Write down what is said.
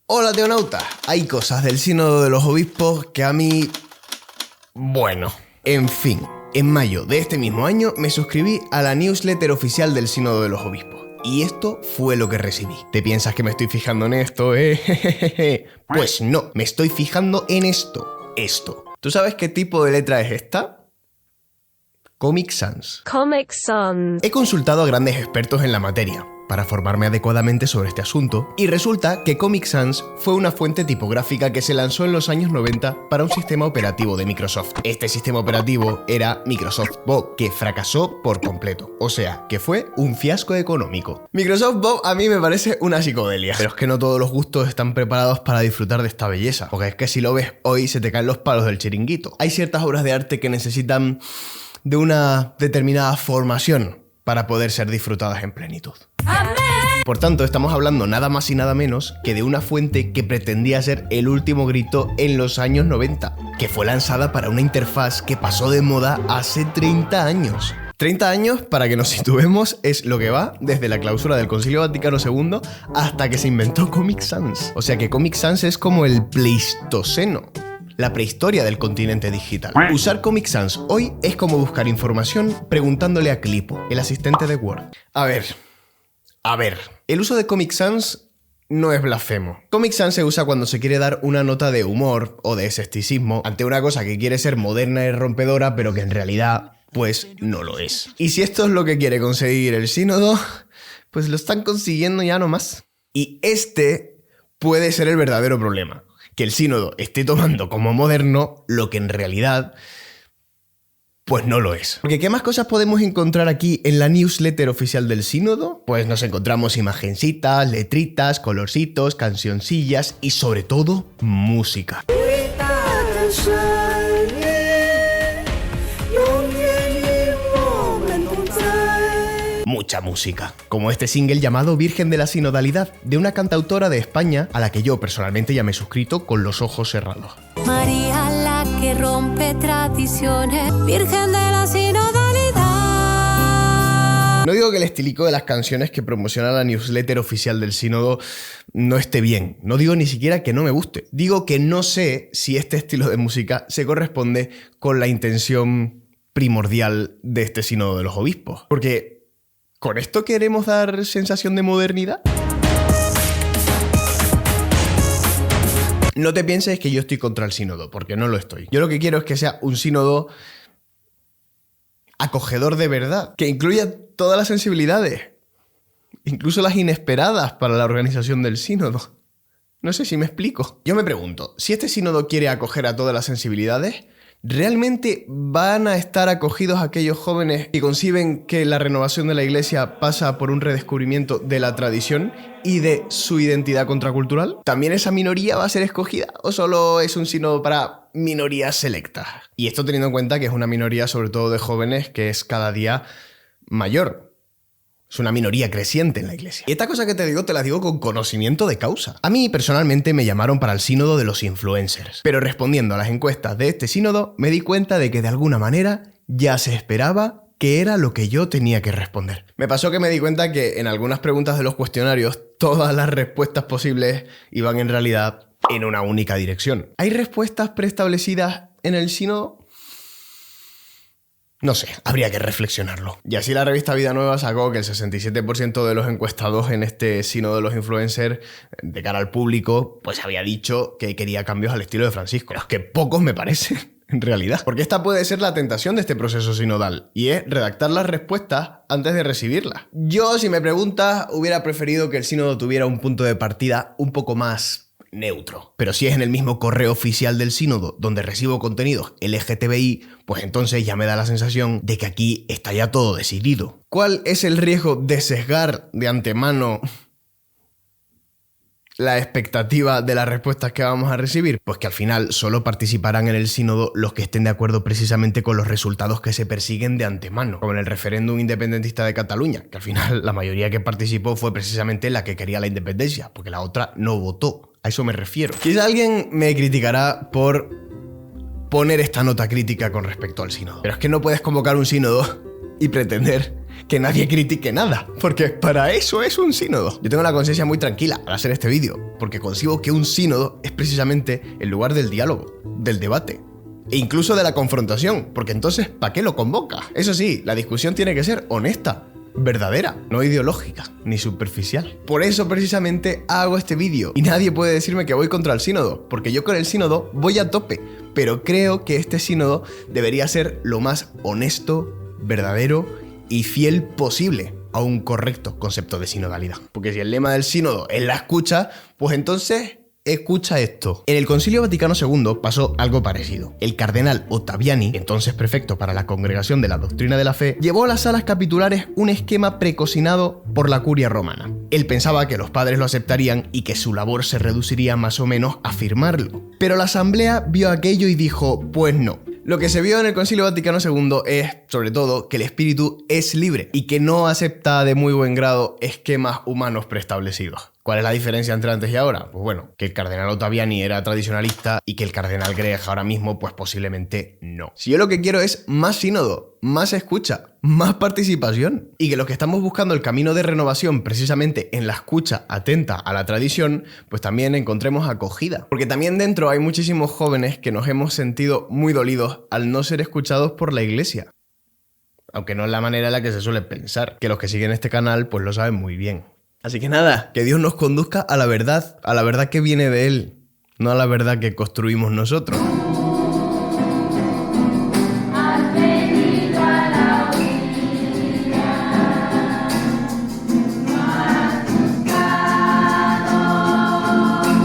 Hola teonautas, hay cosas del sínodo de los obispos que a mí... Bueno, en fin, en mayo de este mismo año me suscribí a la newsletter oficial del sínodo de los obispos. Y esto fue lo que recibí. ¿Te piensas que me estoy fijando en esto, Pues no, me estoy fijando en esto. ¿Tú sabes qué tipo de letra es esta? Comic Sans. Comic Sans. He consultado a grandes expertos en la materia para formarme adecuadamente sobre este asunto, y resulta que Comic Sans fue una fuente tipográfica que se lanzó en los años 90 para un sistema operativo de Microsoft. Este sistema operativo era Microsoft Bob, que fracasó por completo, o sea, que fue un fiasco económico. Microsoft Bob a mí me parece una psicodelia, pero es que no todos los gustos están preparados para disfrutar de esta belleza, porque es que si lo ves hoy se te caen los palos del chiringuito. Hay ciertas obras de arte que necesitan de una determinada formación para poder ser disfrutadas en plenitud. ¡Amén! Por tanto, estamos hablando nada más y nada menos que de una fuente que pretendía ser el último grito en los años 90, que fue lanzada para una interfaz que pasó de moda hace 30 años. 30 años, para que nos situemos, es lo que va desde la clausura del Concilio Vaticano II hasta que se inventó Comic Sans. O sea que Comic Sans es como el Pleistoceno, la prehistoria del continente digital. Usar Comic Sans hoy es como buscar información preguntándole a Clipo, el asistente de Word. A ver, el uso de Comic Sans no es blasfemo. Comic Sans se usa cuando se quiere dar una nota de humor o de escepticismo ante una cosa que quiere ser moderna y rompedora, pero que en realidad, pues, no lo es. Y si esto es lo que quiere conseguir el sínodo, pues lo están consiguiendo ya nomás. Y este puede ser el verdadero problema. Que el sínodo esté tomando como moderno lo que en realidad, pues no lo es. Porque ¿qué más cosas podemos encontrar aquí en la newsletter oficial del sínodo? Pues nos encontramos imagencitas, letritas, colorcitos, cancioncillas y sobre todo, música. Mucha música, como este single llamado Virgen de la Sinodalidad, de una cantautora de España a la que yo personalmente ya me he suscrito con los ojos cerrados. María la que rompe tradiciones, Virgen de la Sinodalidad. No digo que el estilico de las canciones que promociona la newsletter oficial del sínodo no esté bien, no digo ni siquiera que no me guste, digo que no sé si este estilo de música se corresponde con la intención primordial de este sínodo de los obispos, porque ¿con esto queremos dar sensación de modernidad? No te pienses que yo estoy contra el sínodo, porque no lo estoy. Yo lo que quiero es que sea un sínodo acogedor de verdad, que incluya todas las sensibilidades, incluso las inesperadas para la organización del sínodo. No sé si me explico. Yo me pregunto, si este sínodo quiere acoger a todas las sensibilidades, ¿realmente van a estar acogidos aquellos jóvenes que conciben que la renovación de la Iglesia pasa por un redescubrimiento de la tradición y de su identidad contracultural? ¿También esa minoría va a ser escogida o solo es un sínodo para minorías selectas? Y esto teniendo en cuenta que es una minoría sobre todo de jóvenes que es cada día mayor. Es una minoría creciente en la Iglesia. Y esta cosa que te digo, te la digo con conocimiento de causa. A mí, personalmente, me llamaron para el sínodo de los influencers. Pero respondiendo a las encuestas de este sínodo, me di cuenta de que de alguna manera ya se esperaba que era lo que yo tenía que responder. Me pasó que me di cuenta que en algunas preguntas de los cuestionarios, todas las respuestas posibles iban en realidad en una única dirección. ¿Hay respuestas preestablecidas en el sínodo? No sé, habría que reflexionarlo. Y así la revista Vida Nueva sacó que el 67% de los encuestados en este sínodo de los influencers, de cara al público, pues había dicho que quería cambios al estilo de Francisco. Pero es que pocos me parece, en realidad. Porque esta puede ser la tentación de este proceso sinodal, y es redactar las respuestas antes de recibirlas. Yo, si me preguntas, hubiera preferido que el sínodo tuviera un punto de partida un poco más neutro. Pero si es en el mismo correo oficial del sínodo donde recibo contenidos LGTBI, pues entonces ya me da la sensación de que aquí está ya todo decidido. ¿Cuál es el riesgo de sesgar de antemano la expectativa de las respuestas que vamos a recibir? Pues que al final solo participarán en el sínodo los que estén de acuerdo precisamente con los resultados que se persiguen de antemano, como en el referéndum independentista de Cataluña, que al final la mayoría que participó fue precisamente la que quería la independencia, porque la otra no votó. A eso me refiero. Quizá alguien me criticará por poner esta nota crítica con respecto al sínodo, pero es que no puedes convocar un sínodo y pretender que nadie critique nada, porque para eso es un sínodo. Yo tengo la conciencia muy tranquila al hacer este vídeo, porque concibo que un sínodo es precisamente el lugar del diálogo, del debate, e incluso de la confrontación, porque entonces, ¿para qué lo convoca? Eso sí, la discusión tiene que ser honesta, verdadera, no ideológica, ni superficial. Por eso precisamente hago este vídeo, y nadie puede decirme que voy contra el sínodo, porque yo con el sínodo voy a tope, pero creo que este sínodo debería ser lo más honesto, verdadero y fiel posible a un correcto concepto de sinodalidad. Porque si el lema del sínodo es la escucha, pues entonces escucha esto. En el Concilio Vaticano II pasó algo parecido. El cardenal Ottaviani, entonces prefecto para la Congregación de la Doctrina de la Fe, llevó a las salas capitulares un esquema precocinado por la curia romana. Él pensaba que los padres lo aceptarían y que su labor se reduciría más o menos a firmarlo. Pero la asamblea vio aquello y dijo, pues no. Lo que se vio en el Concilio Vaticano II es, sobre todo, que el espíritu es libre y que no acepta de muy buen grado esquemas humanos preestablecidos. ¿Cuál es la diferencia entre antes y ahora? Pues bueno, que el cardenal Ottaviani era tradicionalista y que el cardenal Gregg ahora mismo, pues posiblemente no. Si yo lo que quiero es más sínodo, más escucha, más participación, y que los que estamos buscando el camino de renovación precisamente en la escucha atenta a la tradición, pues también encontremos acogida. Porque también dentro hay muchísimos jóvenes que nos hemos sentido muy dolidos al no ser escuchados por la iglesia. Aunque no es la manera en la que se suele pensar, que los que siguen este canal pues lo saben muy bien. Así que nada, que Dios nos conduzca a la verdad que viene de Él, no a la verdad que construimos nosotros. Amén.